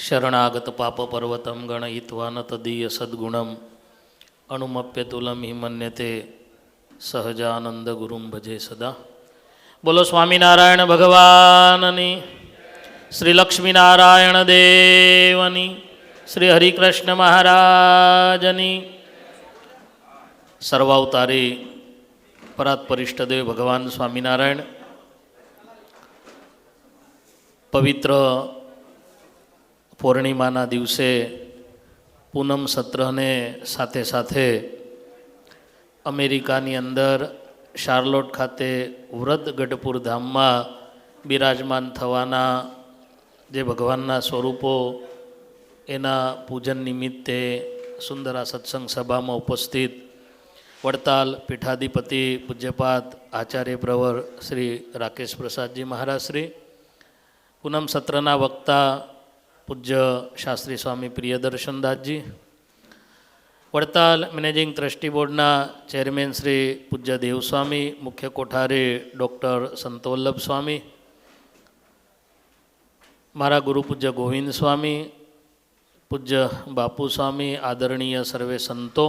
शरणागत पाप पर्वतम गणयित्वा न तदीय सद्गुणम अणुमप्यतुलम हि मन्यते सहजानंद गुरुम भजे सदा। बोलो स्वामीनारायण भगवाननी, श्री लक्ष्मीनारायण देवनी, श्री हरिकृष्ण महाराजनी। सर्वावतारी परात्परिष्टदेव भगवान स्वामीनारायण पवित्र पूर्णिमाना दिवसे पूनम सत्रने साथे साथे अमेरिकानी अंदर शार्लोट खाते वृद्ध गढ़पुर धाम में बिराजमान थवाना जे भगवानना स्वरूपो एना पूजन निमित्ते सुंदरा सत्संग सभा में उपस्थित वड़ताल पीठाधिपति पूज्यपाद आचार्य प्रवर श्री राकेश प्रसाद जी महाराज श्री, पूनम सत्रना वक्ता पूज्य शास्त्री स्वामी प्रियदर्शन दास जी, वड़ताल मैनेजिंग ट्रस्टी बोर्डना चेरमेन श्री पूज्य देवस्वामी, मुख्य कोठारी डॉक्टर संतवल्लभ स्वामी, मारा गुरु पूज्य गोविंद स्वामी, पूज्य बापू स्वामी, आदरणीय सर्वे संतो,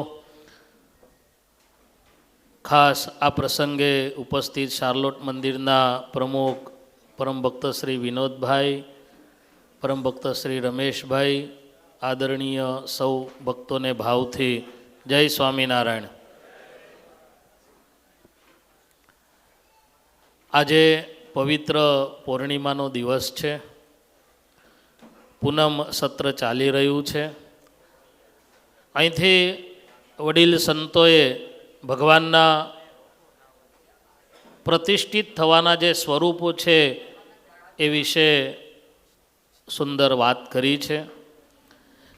खास आ प्रसंगे उपस्थित शार्लोट मंदिरना प्रमुख परम भक्त श्री विनोद भाई, परम भक्त श्री रमेश भाई, आदरणीय सौ भक्तों ने भाव थी जय स्वामीनारायण। आजे पवित्र पूर्णिमानो दिवस है, पूनम सत्र चाली रह्यु छे। अहींथी वडील संतोए भगवानना प्रतिष्ठित थवाना जे स्वरूपो छे ए विषे सुंदर बात करी है।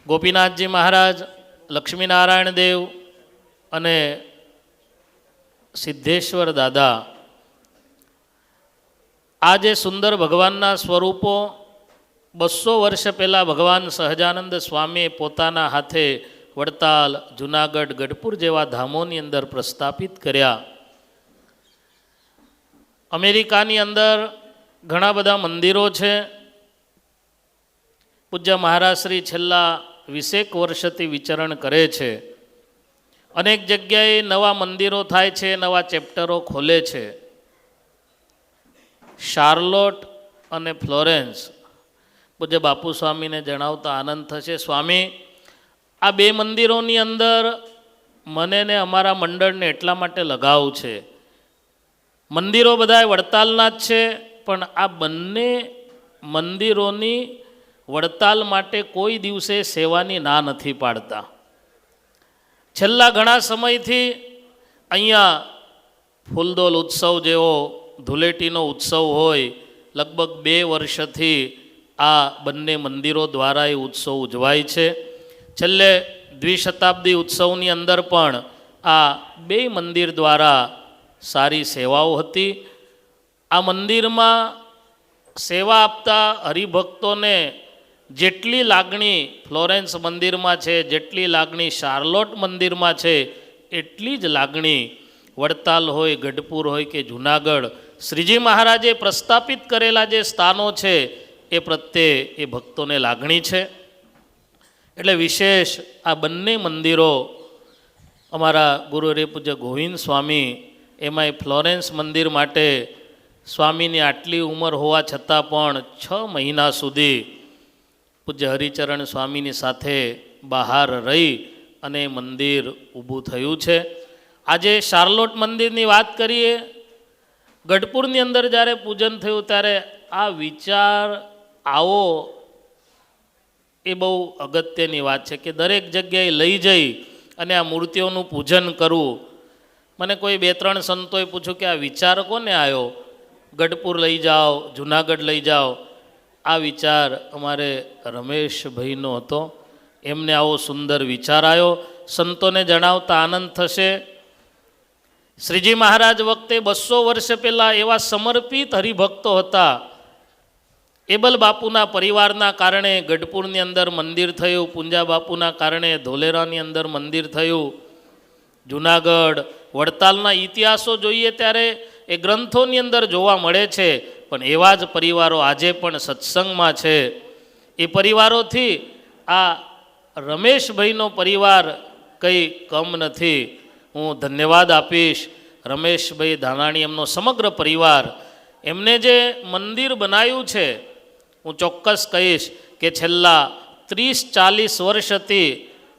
गोपीनाथ जी महाराज, लक्ष्मीनारायण देव अने सिद्धेश्वर दादा आज सुंदर भगवानना स्वरूपो 200 वर्ष पहला भगवान सहजानंद स्वामी पोताना हाथे वड़ताल, जूनागढ़, गढ़पुर जेवा धामोनी अंदर प्रस्थापित कर्या। अमेरिकानी अंदर घणा बधा मंदिरों छे। पूज्य महाराज श्री छेल्ला 20 वर्षथी विचरण करे छे। अनेक जग्याए नवा मंदिरों थाय छे, नवा चेप्टरो खोले छे। शार्लोट अने फ्लोरेंस पूज्य बापू स्वामी ने जणावता आनंद थशे, स्वामी आ 2 मंदिरोनी अंदर मने ने अमारा मंडळ ने एटला माटे लगाव छे। मंदिरो बधाय वड़तालना ज छे, पण आ बंने मंदिरोनी वड़ताल माटे कोई दिवसे सेवानी ना नथी पाड़ता। छेल्ला घणा समयथी अहींया फूलदोल उत्सव जेवो धूळेटीनो उत्सव होय, लगभग 2 वर्षथी आ बंने मंदिरों द्वारा ये उत्सव उजवाय छे। छेल्ले द्विशताब्दी उत्सवनी अंदर पण आ 2 मंदिर द्वारा सारी सेवाओ हती। आ मंदिर में सेवा आपता हरिभक्तों ने जेटली लागणी फ्लोरेंस मंदिर में छे, जेटली लागणी शार्लोट मंदिर में छे, एटली ज लागणी वड़ताल होय, गढ़पुर होय के जूनागढ़ श्रीजी महाराजे प्रस्थापित करेला जे स्थानों छे ए प्रत्ये ए भक्तों ने लागणी छे। एटले विशेष आ बंने मंदिरों अमारा गुरु रे पूज्य गोविंद स्वामी एमांय फ्लोरेंस मंदिर माटे स्वामीनी आटली उमर होवा छतां पण 6 महीना सुधी पूज्य हरिचरण स्वामीनी साथे बहार रही अने मंदिर ऊभुं थयुं छे। आजे शार्लोट मंदिरनी वात करीए, गढ़पुरनी अंदर ज्यारे पूजन थयुं त्यारे आ विचार आवो ए बहु अगत्यनी वात छे कि दरेक जग्याए लई जई अने आ मूर्तिओनुं पूजन करवुं। मने कोई 2-3 संतोए पूछ्युं कि आ विचार कोने आयो, गढ़पुर लई जाओ, जूनागढ़ लई जाओ। आ विचार अमारे रमेश भाईनो हतो, एमने आवो सुंदर विचार आयो। संतोने जणावता आनंद थशे, श्रीजी महाराज वखते 200 वर्ष पहला एवा समर्पित हरिभक्तो हता। एबल बापूना परिवारना कारणे गढ़पुरनी अंदर मंदिर थयुं, पुंजा बापूना कारणे धोलेरानी अंदर मंदिर थयुं। जूनागढ़ वड़तालना इतिहासो जोईए त्यारे ए ग्रंथोनी अंदर जोवा मळे छे, पण एवा ज परिवारो आजे पण सत्संगमां छे। એ પરિવારોથી આ રમેશભાઈનો પરિવાર કંઈ કમ નથી. હું ધન્યવાદ આપીશ રમેશભાઈ ધાનાણી, એમનો સમગ્ર પરિવાર. એમને જે મંદિર બનાવ્યું છે, હું ચોક્કસ કહીશ કે છેલ્લા 30-40 વર્ષથી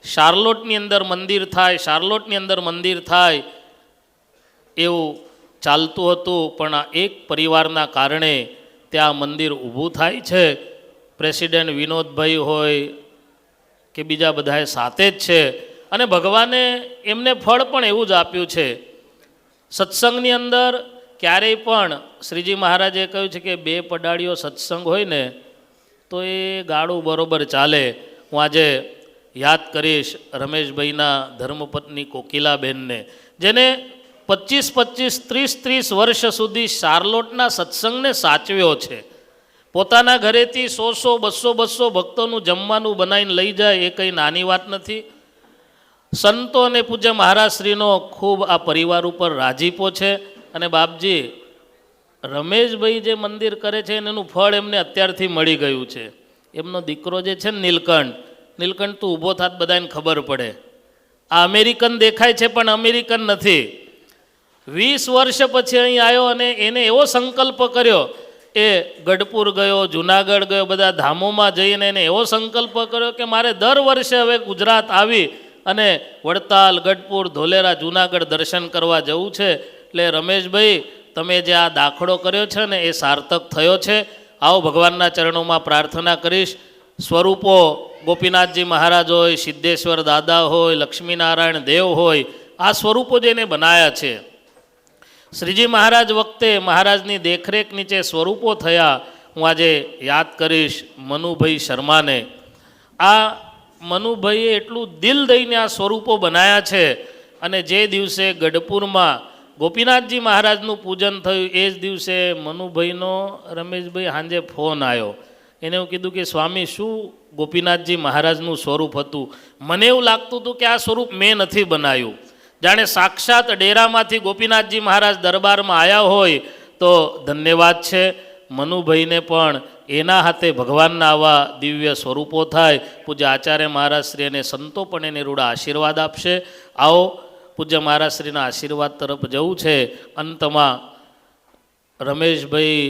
શાર્લોટની અંદર મંદિર થાય, શાર્લોટની અંદર મંદિર થાય એવું ચાલતું હતું, પણ આ એક પરિવારના કારણે ત્યાં મંદિર ઊભું થાય છે. પ્રેસિડેન્ટ વિનોદભાઈ હોય કે બીજા બધાએ સાથે જ છે, અને ભગવાને એમને ફળ પણ એવું જ આપ્યું છે. સત્સંગની અંદર ક્યારેય પણ શ્રીજી મહારાજે કહ્યું છે કે 2 પડાળીઓ સત્સંગ હોય ને તો એ ગાળું બરોબર ચાલે. હું આજે યાદ કરીશ રમેશભાઈના ધર્મપત્ની કોકિલાબેનને, જેને 25-30 વર્ષ સુધી શાર્લોટના સત્સંગને સાચવ્યો છે. પોતાના ઘરેથી 100-200 ભક્તોનું જમવાનું બનાવીને લઈ જાય એ કંઈ નાની વાત નથી. સંતો અને પૂજ્ય મહારાજશ્રીનો ખૂબ આ પરિવાર ઉપર રાજીપો છે. અને બાપજી, રમેશભાઈ જે મંદિર કરે છે એનું ફળ એમને અત્યારથી મળી ગયું છે. એમનો દીકરો જે છે ને નીલકંઠ તું ઊભો થાત બધાને ખબર પડે. આ અમેરિકન દેખાય છે પણ અમેરિકન નથી. 20 વર્ષ પછી અહીં આવ્યો અને એને એવો સંકલ્પ કર્યો, એ ગઢપુર ગયો, જુનાગઢ ગયો, બધા ધામોમાં જઈને એને એવો સંકલ્પ કર્યો કે મારે દર વર્ષે હવે ગુજરાત આવી અને વડતાલ, ગઢપુર, ધોલેરા, જુનાગઢ દર્શન કરવા જવું છે. એટલે રમેશભાઈ, તમે જે આ દાખલો કર્યો છે ને એ સાર્થક થયો છે. આવો ભગવાનના ચરણોમાં પ્રાર્થના કરીશ. સ્વરૂપો ગોપીનાથજી મહારાજ હોય, સિદ્ધેશ્વર દાદા હોય, લક્ષ્મીનારાયણ દેવ હોય, આ સ્વરૂપો જેને બનાવ્યા છે. શ્રીજી મહારાજ વખતે મહારાજની દેખરેખ નીચે સ્વરૂપો થયા. હું આજે યાદ કરીશ મનુભાઈ શર્માને. આ મનુભાઈએ એટલું દિલ દઈને આ સ્વરૂપો બનાવ્યા છે. અને જે દિવસે ગઢપુરમાં ગોપીનાથજી મહારાજનું પૂજન થયું એ જ દિવસે મનુભાઈનો રમેશભાઈ સાંજે ફોન આવ્યો. એને એવું કીધું કે સ્વામી, શું ગોપીનાથજી મહારાજનું સ્વરૂપ હતું? મને એવું લાગતું હતું કે આ સ્વરૂપ મેં નથી બનાવ્યું, જાણે સાક્ષાત ડેરામાંથી ગોપીનાથજી મહારાજ દરબારમાં આવ્યા હોય. તો ધન્યવાદ છે મનુભાઈને પણ એના હાથે ભગવાનના આવા દિવ્ય સ્વરૂપો થાય. પૂજ્ય આચાર્ય મહારાજશ્રી અને સંતો પણ એને રૂડા આશીર્વાદ આપશે. આવો પૂજ્ય મહારાજશ્રીના આશીર્વાદ તરફ જવું છે. અંતમાં રમેશભાઈ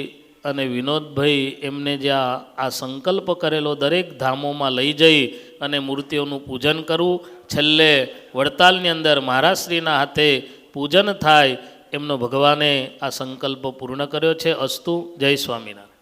અને વિનોદભાઈ એમને જ્યાં આ સંકલ્પ કરેલો દરેક ધામોમાં લઈ જઈ અને મૂર્તિઓનું પૂજન કરવું, છેલ્લે વડતાલની અંદર મહારાજશ્રીના હાથે પૂજન થાય, એમનો ભગવાને આ સંકલ્પ પૂર્ણ કર્યો છે. અસ્તુ. જય સ્વામિનારાયણ.